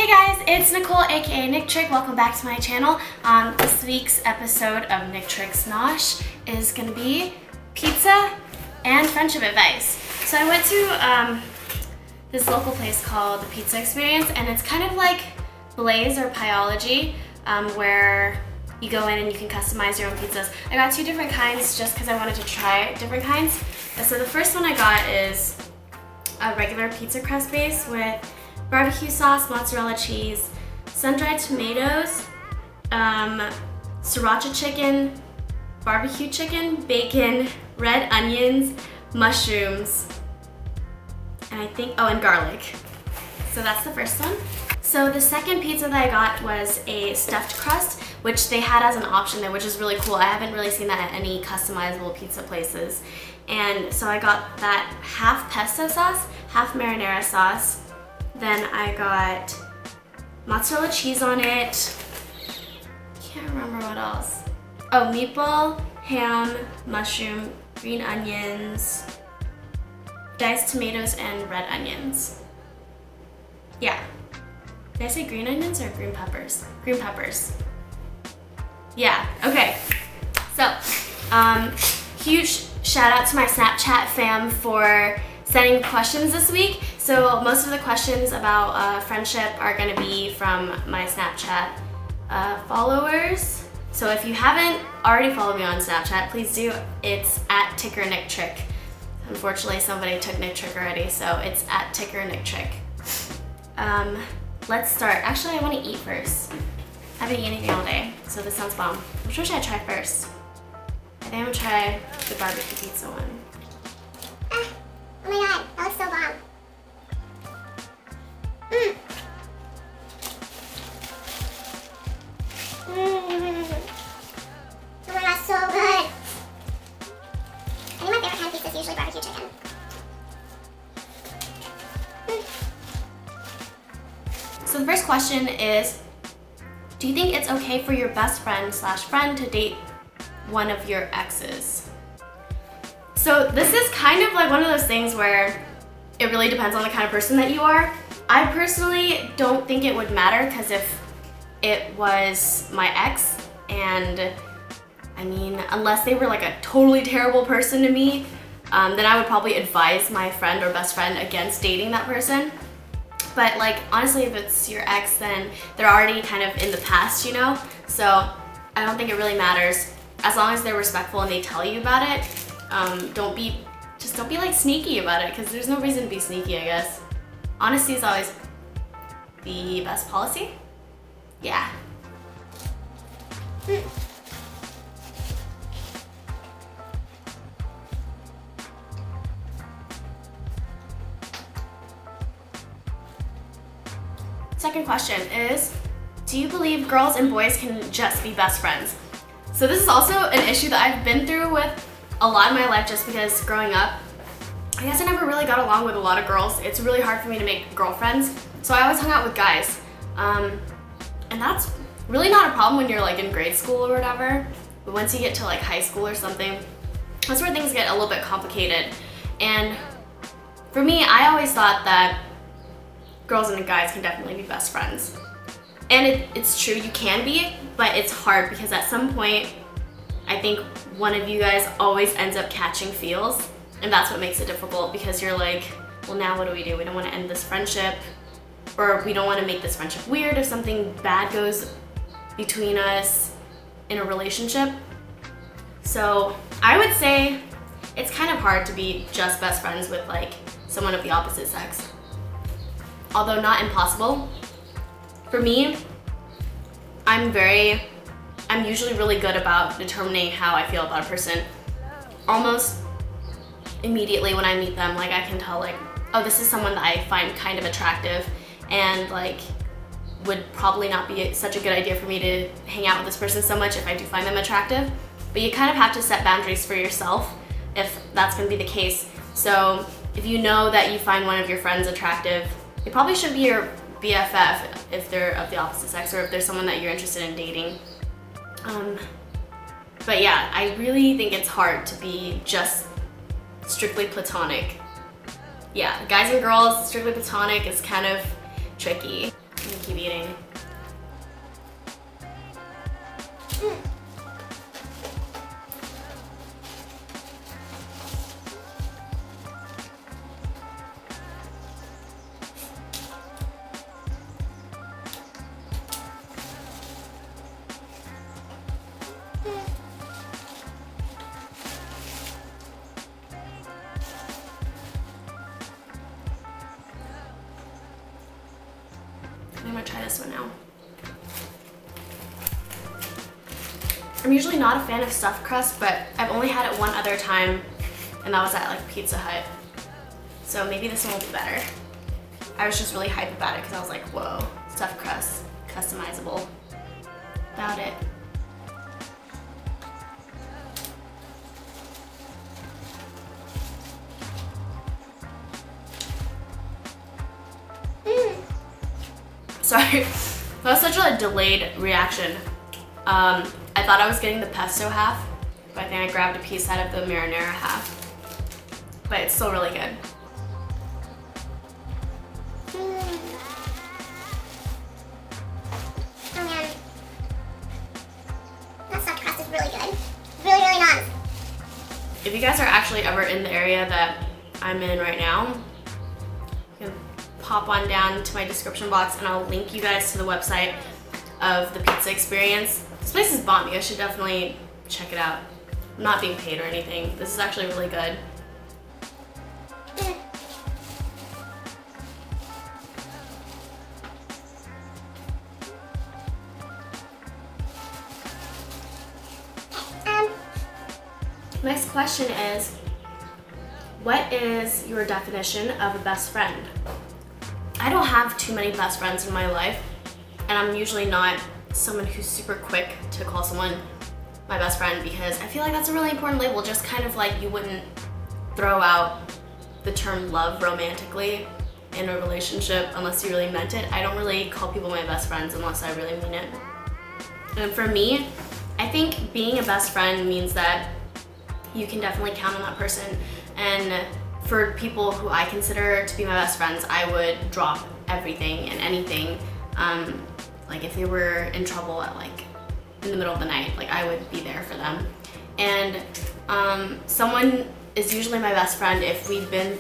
Hey guys, it's Nicole aka Nictrick. Welcome back to my channel. This week's episode of Nictrick's Nosh is going to be pizza and friendship advice. So I went to this local place called the Pizza Experience, and it's kind of like Blaze or Pieology, where you go in and you can customize your own pizzas. I got two different kinds just because I wanted to try different kinds. So the first one I got is a regular pizza crust base with barbecue sauce, mozzarella cheese, sun-dried tomatoes, sriracha chicken, barbecue chicken, bacon, red onions, mushrooms, and and garlic. So that's the first one. So the second pizza that I got was a stuffed crust, which they had as an option there, which is really cool. I haven't really seen that at any customizable pizza places. And so I got that half pesto sauce, half marinara sauce. Then I got mozzarella cheese on it. Can't remember what else. Oh, meatball, ham, mushroom, green onions, diced tomatoes, and red onions. Yeah. Did I say green onions or green peppers? Green peppers. Yeah, okay. So, huge shout out to my Snapchat fam for sending questions this week. So most of the questions about friendship are gonna be from my Snapchat followers. So if you haven't already followed me on Snapchat, please do. It's at @Nictrick. Unfortunately, somebody took Nictrick already, so it's at @Nictrick. Let's start. Actually, I wanna eat first. I haven't eaten anything all day, so this sounds bomb. Which one should I try first? I think I'm gonna try the barbecue pizza one. Oh my god, that looks so bomb. Oh my god, so good. I think my favorite kind of pizza is usually barbecue chicken. So the first question is, do you think it's okay for your best friend / friend to date one of your exes? So this is kind of like one of those things where it really depends on the kind of person that you are. I personally don't think it would matter, because if it was my ex, and I mean, unless they were like a totally terrible person to me, then I would probably advise my friend or best friend against dating that person. But like, honestly, if it's your ex, then they're already kind of in the past, you know? So I don't think it really matters. As long as they're respectful and they tell you about it, don't be like sneaky about it, because there's no reason to be sneaky, I guess. Honesty is always the best policy. Yeah. Second question is, do you believe girls and boys can just be best friends? So this is also an issue that I've been through with a lot of my life, just because growing up, I guess I never really got along with a lot of girls. It's really hard for me to make girlfriends, so I always hung out with guys. And that's really not a problem when you're like in grade school or whatever, but once you get to like high school or something, that's where things get a little bit complicated. And for me, I always thought that girls and guys can definitely be best friends. And it's true, you can be, but it's hard because at some point, I think one of you guys always ends up catching feels, and that's what makes it difficult, because you're like, well, now what do? We don't want to end this friendship, or we don't want to make this friendship weird if something bad goes between us in a relationship. So I would say it's kind of hard to be just best friends with like someone of the opposite sex. Although not impossible. For me, I'm usually really good about determining how I feel about a person. Almost immediately when I meet them, like I can tell like, oh, this is someone that I find kind of attractive, and like would probably not be such a good idea for me to hang out with this person so much if I do find them attractive. But you kind of have to set boundaries for yourself if that's gonna be the case. So if you know that you find one of your friends attractive, it probably should be your BFF if they're of the opposite sex, or if there's someone that you're interested in dating. But yeah, I really think it's hard to be just strictly platonic. Yeah, guys and girls, strictly platonic is kind of tricky. Let me keep eating. I'm gonna try this one now. I'm usually not a fan of stuffed crust, but I've only had it one other time, and that was at like Pizza Hut. So maybe this one will be better. I was just really hyped about it because I was like, whoa, stuffed crust, customizable. About it. Sorry, that was such a delayed reaction. I thought I was getting the pesto half, but I think I grabbed a piece out of the marinara half. But it's still really good. Oh man. That stuffed crust is really good. Really, really nice. If you guys are actually ever in the area that I'm in right now, you can pop on down to my description box and I'll link you guys to the website of the pizza experience. This place is bomb. You guys should definitely check it out. I'm not being paid or anything. This is actually really good. Next question is, what is your definition of a best friend? I don't have too many best friends in my life, and I'm usually not someone who's super quick to call someone my best friend because I feel like that's a really important label, just kind of like you wouldn't throw out the term love romantically in a relationship unless you really meant it. I don't really call people my best friends unless I really mean it. And for me, I think being a best friend means that you can definitely count on that person. And for people who I consider to be my best friends, I would drop everything and anything. Like if they were in trouble at like in the middle of the night, like I would be there for them. And someone is usually my best friend if we've been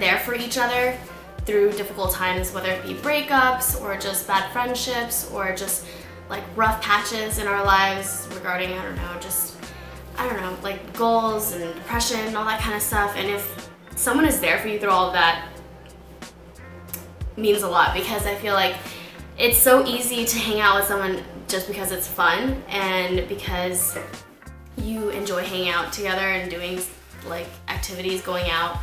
there for each other through difficult times, whether it be breakups or just bad friendships or just like rough patches in our lives regarding, I don't know, like goals and depression and all that kind of stuff. And if someone is there for you through all of that, means a lot because I feel like it's so easy to hang out with someone just because it's fun and because you enjoy hanging out together and doing like activities, going out.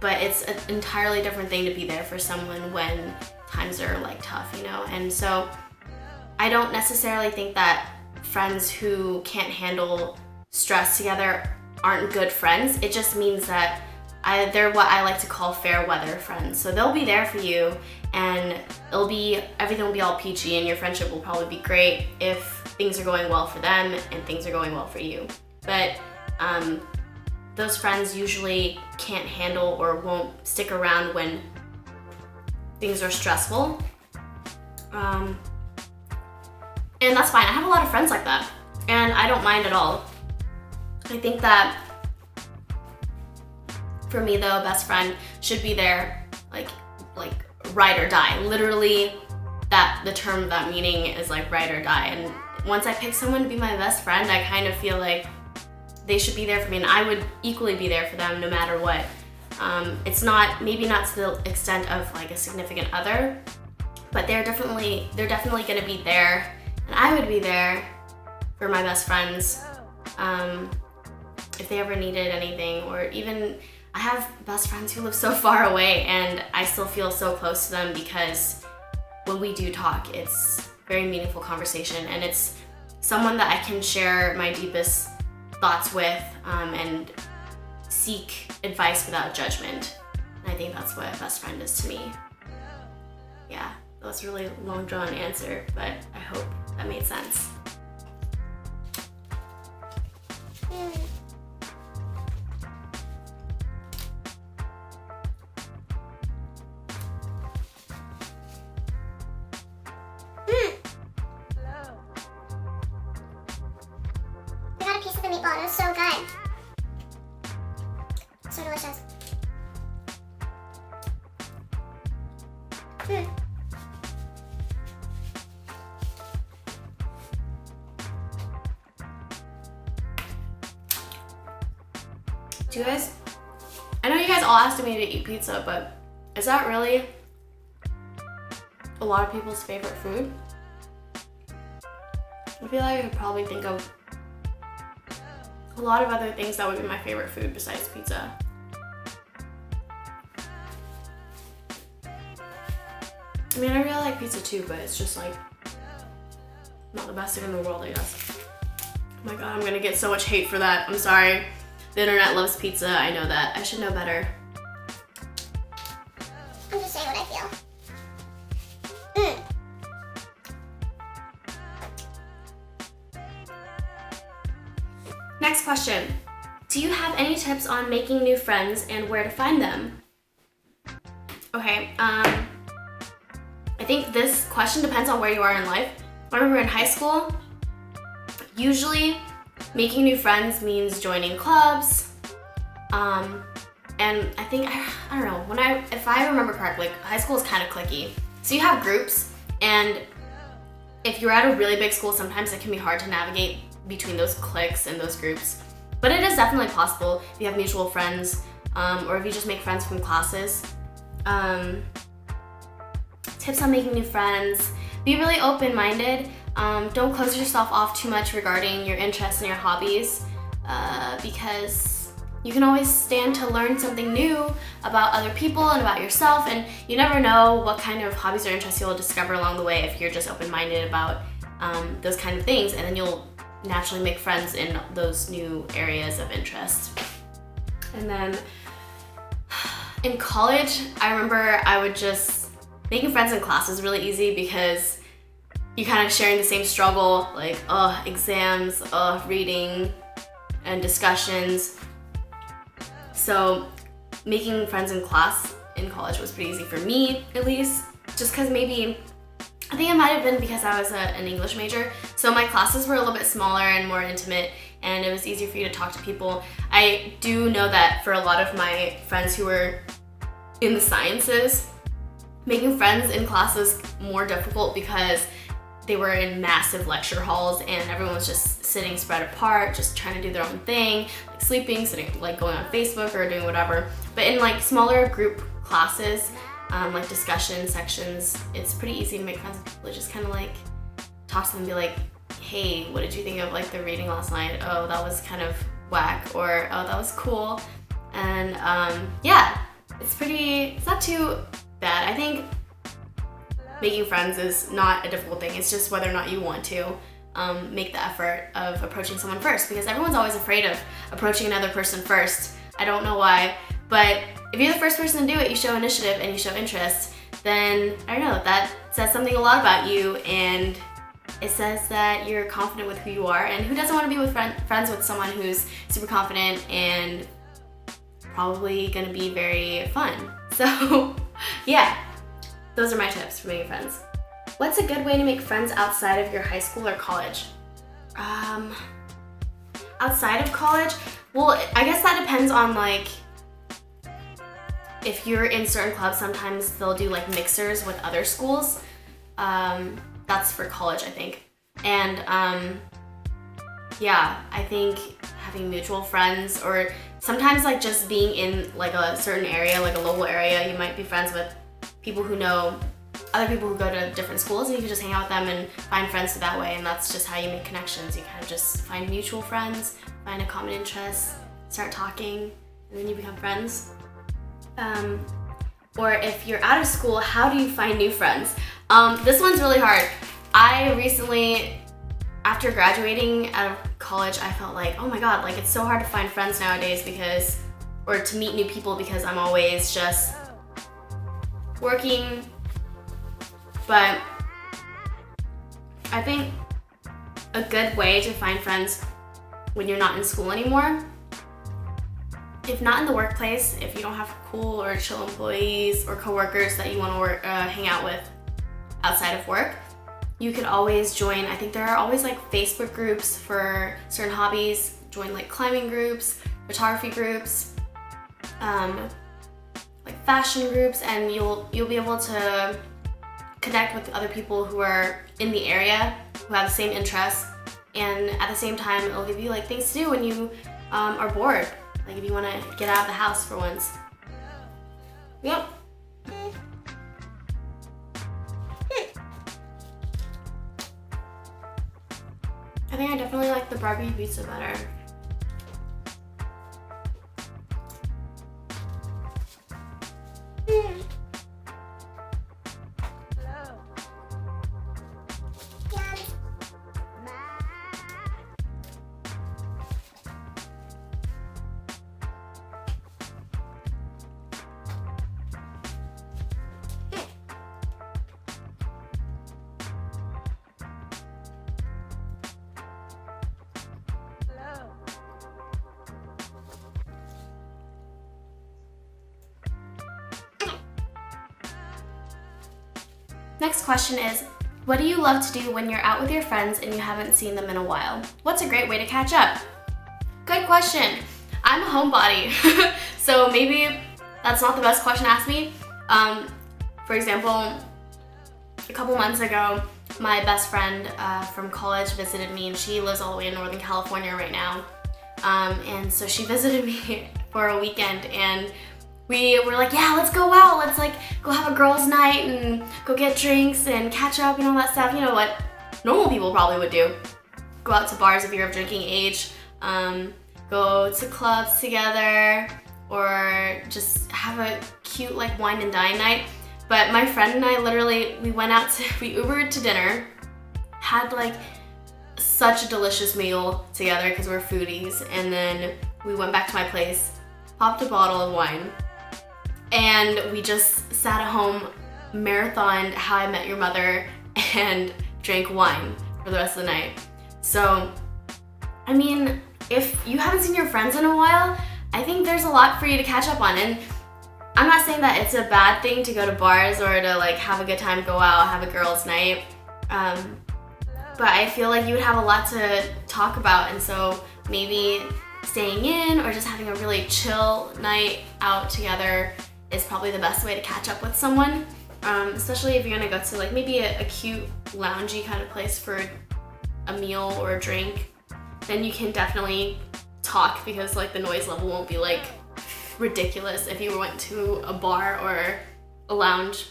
But it's an entirely different thing to be there for someone when times are like tough, you know? And so I don't necessarily think that friends who can't handle stress together aren't good friends. It just means that they're what I like to call fair weather friends. So they'll be there for you and everything will be all peachy and your friendship will probably be great if things are going well for them and things are going well for you. But those friends usually can't handle or won't stick around when things are stressful. And that's fine. I have a lot of friends like that and I don't mind at all. I think that for me though, best friend should be there like ride or die. Literally the term of that meaning is like ride or die. And once I pick someone to be my best friend, I kind of feel like they should be there for me and I would equally be there for them no matter what. It's maybe not to the extent of like a significant other, but they're definitely gonna be there and I would be there for my best friends if they ever needed anything. Or even I have best friends who live so far away and I still feel so close to them because when we do talk, it's very meaningful conversation and it's someone that I can share my deepest thoughts with and seek advice without judgment. And I think that's what a best friend is to me. Yeah, that was a really long drawn answer, but I hope that made sense. meatball. It was so good. So delicious. Do you guys, I know you guys all asked me to eat pizza, but is that really a lot of people's favorite food? I feel like I could probably think of a lot of other things that would be my favorite food besides pizza. I mean, I really like pizza too, but it's just like not the best thing in the world, I guess. Oh my god, I'm gonna get so much hate for that. I'm sorry. The internet loves pizza, I know that. I should know better. I'm just saying what I feel. Next question. Do you have any tips on making new friends and where to find them? Okay, I think this question depends on where you are in life. I remember in high school, usually making new friends means joining clubs, and I think, I don't know, if I remember correctly, high school is kind of cliquey. So you have groups, and if you're at a really big school, sometimes it can be hard to navigate between those cliques and those groups. But it is definitely possible if you have mutual friends, or if you just make friends from classes. Tips on making new friends: be really open-minded. Don't close yourself off too much regarding your interests and your hobbies, because you can always stand to learn something new about other people and about yourself, and you never know what kind of hobbies or interests you'll discover along the way if you're just open-minded about those kind of things, and then you'll naturally make friends in those new areas of interest. And then in college, I remember making friends in class was really easy because you're kind of sharing the same struggle, like exams, reading, and discussions. So making friends in class in college was pretty easy for me, at least, just because I think it might have been because I was an English major, so my classes were a little bit smaller and more intimate, and it was easier for you to talk to people. I do know that for a lot of my friends who were in the sciences, making friends in class was more difficult because they were in massive lecture halls and everyone was just sitting spread apart, just trying to do their own thing, like sleeping, sitting, like going on Facebook or doing whatever. But in like smaller group classes, like discussion sections, it's pretty easy to make friends with people. Just kind of like talk to them and be like, hey, what did you think of like the reading last night? Oh, that was kind of whack, or oh, that was cool. And yeah, it's not too bad. I think making friends is not a difficult thing. It's just whether or not you want to make the effort of approaching someone first, because everyone's always afraid of approaching another person first. I don't know why, but if you're the first person to do it, you show initiative and you show interest, then I don't know, that says something a lot about you, and it says that you're confident with who you are, and who doesn't want to be friends with someone who's super confident and probably gonna be very fun. So yeah, those are my tips for making friends. What's a good way to make friends outside of your high school or college? Outside of college? Well, I guess that depends on like, if you're in certain clubs, sometimes they'll do like mixers with other schools. That's for college, I think. And yeah, I think having mutual friends, or sometimes like just being in like a certain area, like a local area, you might be friends with people who know other people who go to different schools, and you can just hang out with them and find friends that way, and that's just how you make connections. You kind of just find mutual friends, find a common interest, start talking, and then you become friends. Or if you're out of school, how do you find new friends? This one's really hard. I recently, after graduating out of college, I felt like, oh my god, like it's so hard to find friends nowadays or to meet new people, because I'm always just working. But I think a good way to find friends when you're not in school anymore, if not in the workplace, if you don't have cool or chill employees or coworkers that you want to hang out with outside of work, you could always join. I think there are always like Facebook groups for certain hobbies. join like climbing groups, photography groups, like fashion groups, and you'll be able to connect with other people who are in the area who have the same interests, and at the same time it'll give you like things to do when you are bored, like if you want to get out of the house for once. Yep. I think I definitely like the barbecue pizza better. Next question is, what do you love to do when you're out with your friends and you haven't seen them in a while? What's a great way to catch up? Good question. I'm a homebody, so maybe that's not the best question to ask me. For example, a couple months ago, my best friend from college visited me, and she lives all the way in Northern California right now. And so she visited me for a weekend, and we were like, yeah, let's go out. Let's like go have a girls' night and go get drinks and catch up and all that stuff. You know what normal people probably would do. Go out to bars if you're of drinking age, go to clubs together, or just have a cute like wine and dine night. But my friend and I literally, we Ubered to dinner, had like such a delicious meal together because we're foodies, and then we went back to my place, popped a bottle of wine, and we just sat at home, marathoned How I Met Your Mother, and drank wine for the rest of the night. So, I mean, if you haven't seen your friends in a while, I think there's a lot for you to catch up on. And I'm not saying that it's a bad thing to go to bars or to like have a good time, go out, have a girls' night. But I feel like you would have a lot to talk about, and so maybe staying in or just having a really chill night out together is probably the best way to catch up with someone, especially if you're gonna go to like maybe a cute loungy kind of place for a meal or a drink. Then you can definitely talk because like the noise level won't be like ridiculous if you went to a bar or a lounge,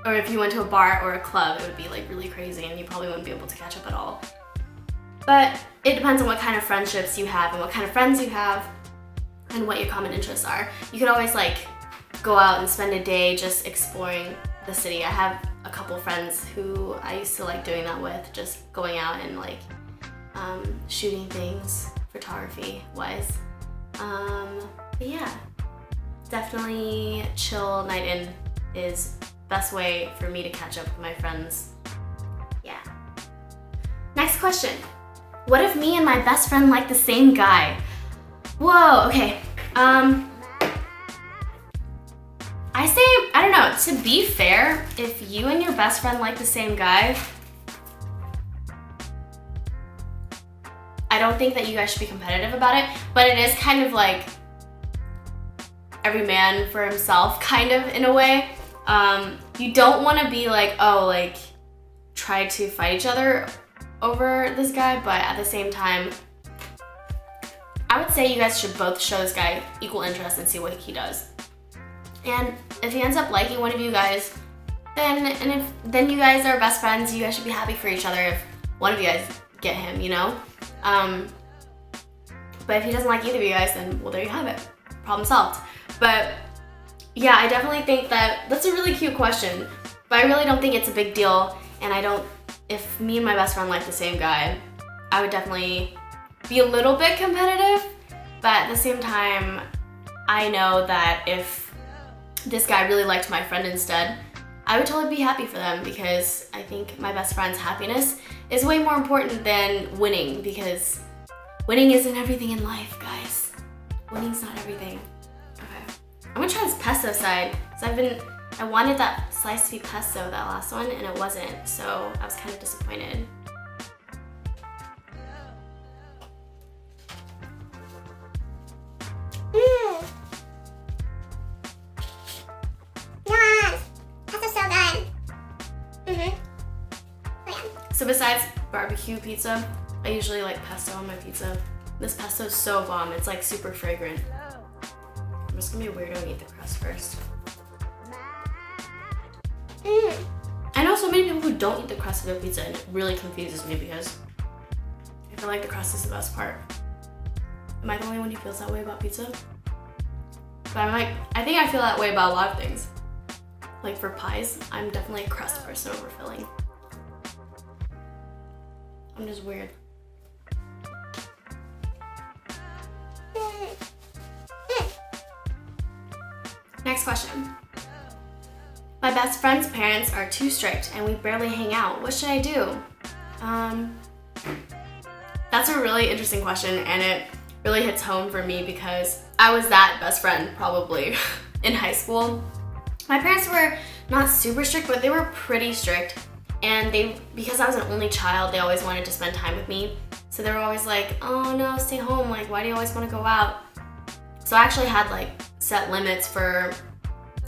or if you went to a bar or a club, it would be like really crazy and you probably wouldn't be able to catch up at all. But it depends on what kind of friendships you have and what kind of friends you have and what your common interests are. You could always like go out and spend a day just exploring the city. I have a couple friends who I used to like doing that with, just going out and like shooting things, photography wise. But yeah, definitely chill night in is best way for me to catch up with my friends. Yeah. Next question. What if me and my best friend like the same guy? Whoa, okay. I don't know, to be fair, if you and your best friend like the same guy, I don't think that you guys should be competitive about it, but it is kind of like every man for himself, kind of, in a way. You don't want to be like, oh, like, try to fight each other over this guy, but at the same time, I would say you guys should both show this guy equal interest and see what he does. And if he ends up liking one of you guys, then you guys are best friends, you guys should be happy for each other if one of you guys get him, you know? But if he doesn't like either of you guys, then, well, there you have it. Problem solved. But yeah, I definitely think that's a really cute question, but I really don't think it's a big deal, and if me and my best friend like the same guy, I would definitely be a little bit competitive, but at the same time, I know that if this guy really liked my friend instead, I would totally be happy for them, because I think my best friend's happiness is way more important than winning, because winning isn't everything in life, guys. Winning's not everything. Okay. I'm gonna try this pesto side, because I wanted that sliced sweet pesto, that last one, and it wasn't, so I was kind of disappointed. besides barbecue pizza, I usually like pesto on my pizza. This pesto is so bomb. It's like super fragrant. I'm just gonna be a weirdo and eat the crust first. I know so many people who don't eat the crust of their pizza, and it really confuses me because I feel like the crust is the best part. Am I the only one who feels that way about pizza? But I think I feel that way about a lot of things. Like for pies, I'm definitely a crust person over filling. I'm just weird. Next question. My best friend's parents are too strict and we barely hang out. What should I do? That's a really interesting question, and it really hits home for me because I was that best friend probably in high school. My parents were not super strict, but they were pretty strict. And because I was an only child, they always wanted to spend time with me. So they were always like, oh no, stay home. Like, why do you always want to go out? So I actually had like set limits for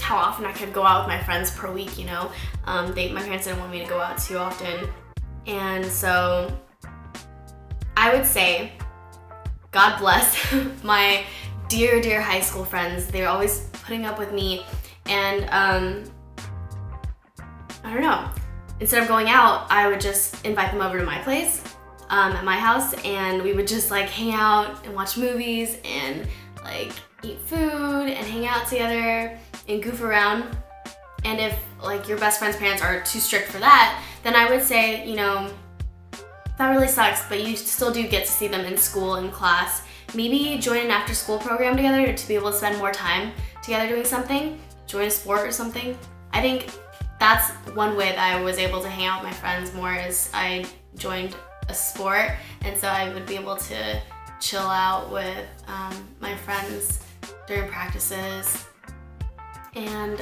how often I could go out with my friends per week, you know? My parents didn't want me to go out too often. And so I would say, God bless my dear, dear high school friends. They were always putting up with me. And I don't know. Instead of going out, I would just invite them over to my place at my house, and we would just like hang out and watch movies and like eat food and hang out together and goof around. And if like your best friend's parents are too strict for that, then I would say, you know, that really sucks, but you still do get to see them in school and class. Maybe join an after school program together to be able to spend more time together doing something. Join a sport or something. I think that's one way that I was able to hang out with my friends more, is I joined a sport, and so I would be able to chill out with my friends during practices. And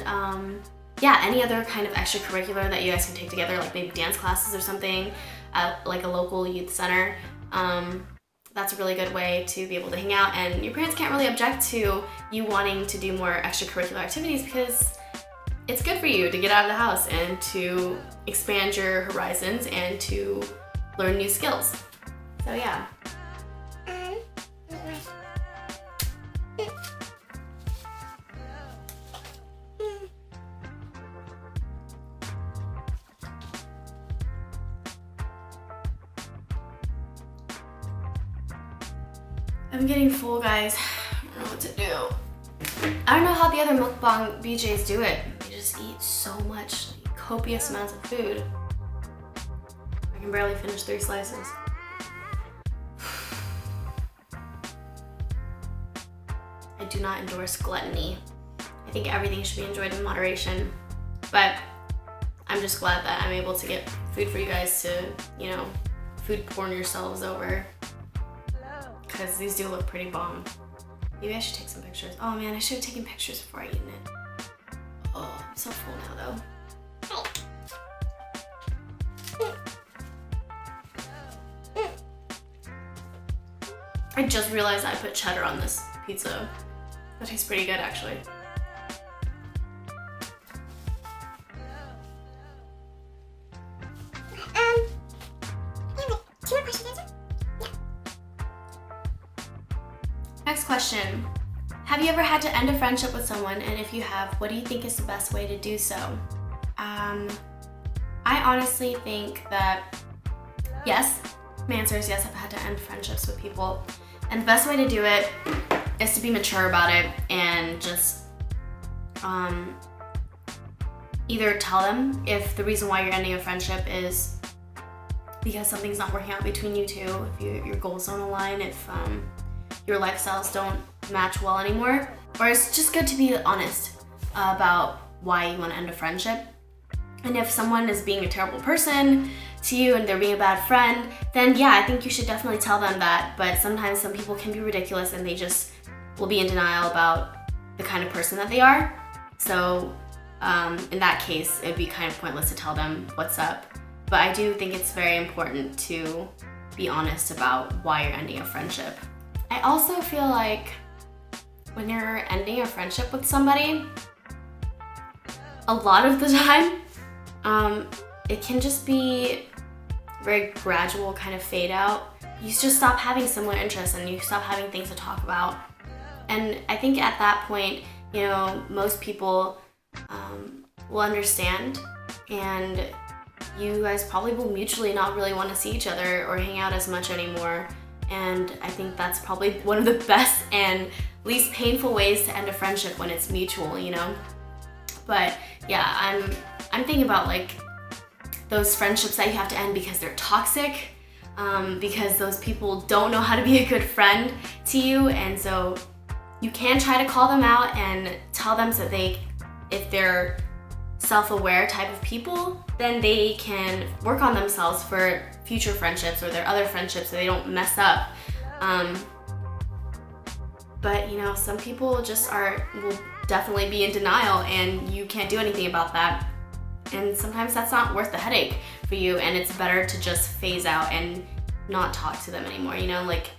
yeah, any other kind of extracurricular that you guys can take together, like maybe dance classes or something at like a local youth center. That's a really good way to be able to hang out, and your parents can't really object to you wanting to do more extracurricular activities because it's good for you to get out of the house and to expand your horizons and to learn new skills. So yeah. I'm getting full, guys. I don't know what to do. I don't know how the other mukbang BJs do it. They just eat so much, like, copious amounts of food. I can barely finish 3 slices. I do not endorse gluttony. I think everything should be enjoyed in moderation. But I'm just glad that I'm able to get food for you guys to, you know, food porn yourselves over. Because these do look pretty bomb. Maybe I should take some pictures. Oh man, I should have taken pictures before I eaten it. Oh, I'm so full now though. I just realized I put cheddar on this pizza. That tastes pretty good actually. Next question. Have you ever had to end a friendship with someone? And if you have, what do you think is the best way to do so? I honestly think that yes. My answer is yes, I've had to end friendships with people. And the best way to do it is to be mature about it and just either tell them if the reason why you're ending a friendship is because something's not working out between you two, if your goals don't align, if your lifestyles don't match well anymore, or it's just good to be honest about why you want to end a friendship. And if someone is being a terrible person to you and they're being a bad friend, then yeah, I think you should definitely tell them that. But sometimes some people can be ridiculous and they just will be in denial about the kind of person that they are. So in that case, it'd be kind of pointless to tell them what's up. But I do think it's very important to be honest about why you're ending a friendship. I also feel like when you're ending a friendship with somebody, a lot of the time, it can just be very gradual kind of fade out, you just stop having similar interests and you stop having things to talk about. And I think at that point, you know, most people will understand, and you guys probably will mutually not really want to see each other or hang out as much anymore. And I think that's probably one of the best and least painful ways to end a friendship, when it's mutual, you know? But yeah, I'm thinking about like those friendships that you have to end because they're toxic, because those people don't know how to be a good friend to you, and so you can try to call them out and tell them so that if they're self-aware type of people, then they can work on themselves for future friendships or their other friendships so they don't mess up. But you know, some people just will definitely be in denial, and you can't do anything about that. And sometimes that's not worth the headache for you, and it's better to just phase out and not talk to them anymore. You know, like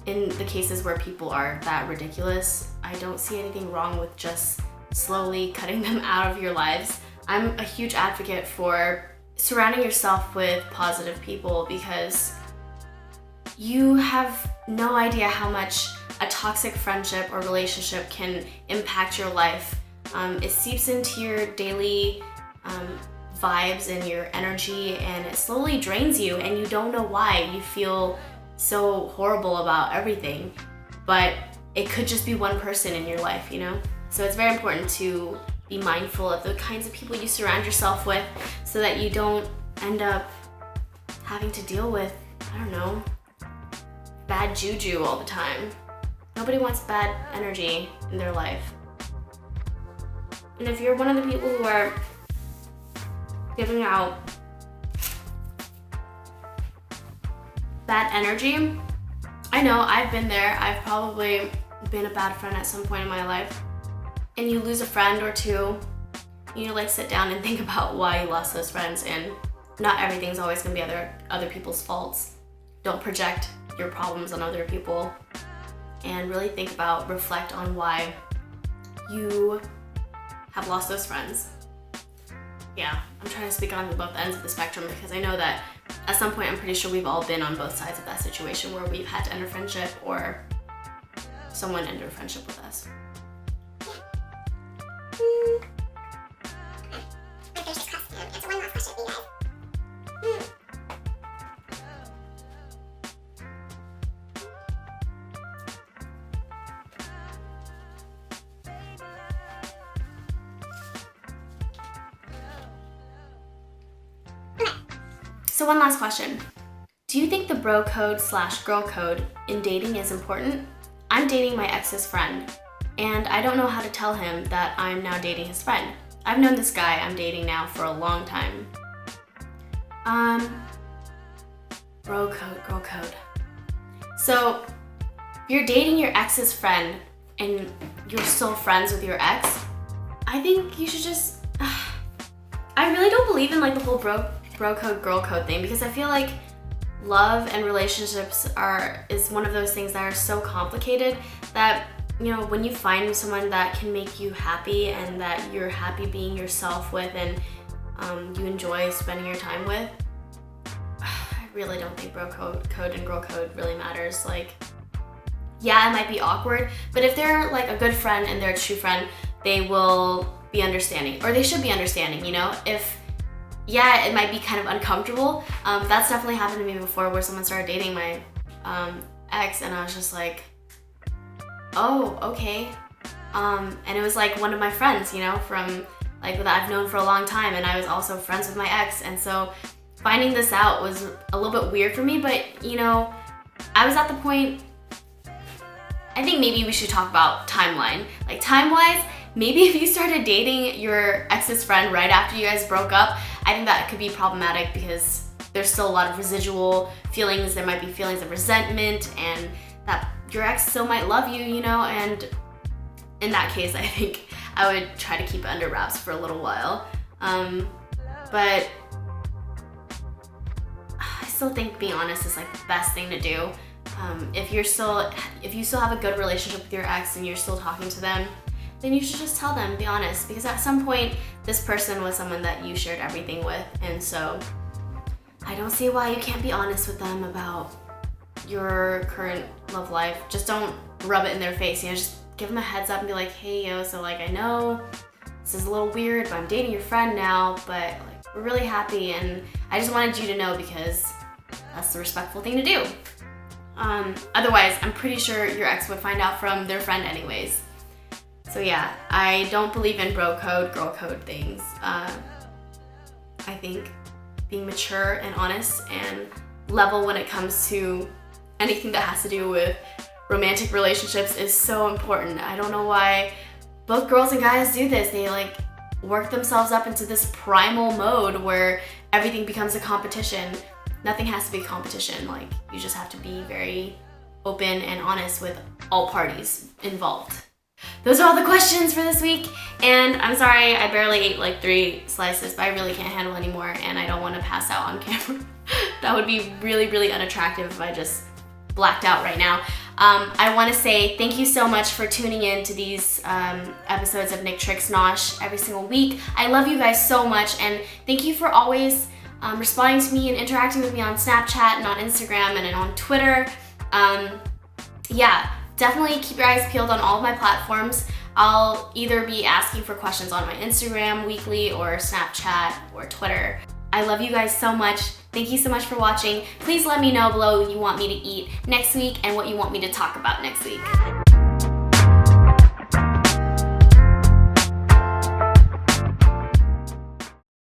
in the cases where people are that ridiculous, I don't see anything wrong with just slowly cutting them out of your lives. I'm a huge advocate for surrounding yourself with positive people, because you have no idea how much a toxic friendship or relationship can impact your life. It seeps into your daily vibes and your energy, and it slowly drains you, and you don't know why. You feel so horrible about everything, but it could just be one person in your life, you know? So it's very important to be mindful of the kinds of people you surround yourself with, so that you don't end up having to deal with, I don't know, bad juju all the time. Nobody wants bad energy in their life. And if you're one of the people who are giving out bad energy, I know, I've been there. I've probably been a bad friend at some point in my life. And you lose a friend or two, you like sit down and think about why you lost those friends, and not everything's always gonna be other people's faults. Don't project your problems on other people, and really reflect on why you have lost those friends. Yeah, I'm trying to speak on both ends of the spectrum, because I know that at some point I'm pretty sure we've all been on both sides of that situation where we've had to end a friendship or someone ended a friendship with us. Answer one last question, you guys. So one last question. Do you think the bro code / girl code in dating is important? I'm dating my ex's friend, and I don't know how to tell him that I'm now dating his friend. I've known this guy I'm dating now for a long time. Bro code, girl code. So, if you're dating your ex's friend and you're still friends with your ex, I think you should just... I really don't believe in like the whole bro code, girl code thing, because I feel like love and relationships is one of those things that are so complicated that, you know, when you find someone that can make you happy and that you're happy being yourself with, and you enjoy spending your time with, I really don't think bro code and girl code really matters. Like, yeah, it might be awkward, but if they're like a good friend and they're a true friend, they will be understanding, or they should be understanding, you know? Yeah, it might be kind of uncomfortable. That's definitely happened to me before, where someone started dating my ex, and I was just like, oh, okay. And it was like one of my friends, you know, from like that I've known for a long time, and I was also friends with my ex, and so finding this out was a little bit weird for me, but you know, I was at the point, I think maybe we should talk about timeline. Like time-wise, maybe if you started dating your ex's friend right after you guys broke up, I think that could be problematic, because there's still a lot of residual feelings. There might be feelings of resentment, and that your ex still might love you, you know, and in that case, I think I would try to keep it under wraps for a little while. But I still think being honest is like the best thing to do. If you still have a good relationship with your ex and you're still talking to them, then you should just tell them, be honest, because at some point this person was someone that you shared everything with, and so I don't see why you can't be honest with them about your current love life. Just don't rub it in their face, you know, just give them a heads up and be like, hey, yo, so like I know this is a little weird, but I'm dating your friend now, but like we're really happy and I just wanted you to know because that's the respectful thing to do. Otherwise, I'm pretty sure your ex would find out from their friend anyways. So yeah, I don't believe in bro code, girl code things. I think being mature and honest and level when it comes to anything that has to do with romantic relationships is so important. I don't know why both girls and guys do this. They like work themselves up into this primal mode where everything becomes a competition. Nothing has to be a competition. Like, you just have to be very open and honest with all parties involved. Those are all the questions for this week, and I'm sorry I barely ate like 3 slices, but I really can't handle anymore and I don't want to pass out on camera. That would be really, really unattractive if I just blacked out right now. I want to say thank you so much for tuning in to these episodes of Nictrick's Nosh every single week. I love you guys so much, and thank you for always responding to me and interacting with me on Snapchat and on Instagram and on Twitter. Yeah, definitely keep your eyes peeled on all of my platforms. I'll either be asking for questions on my Instagram weekly or Snapchat or Twitter. I love you guys so much. Thank you so much for watching. Please let me know below what you want me to eat next week and what you want me to talk about next week.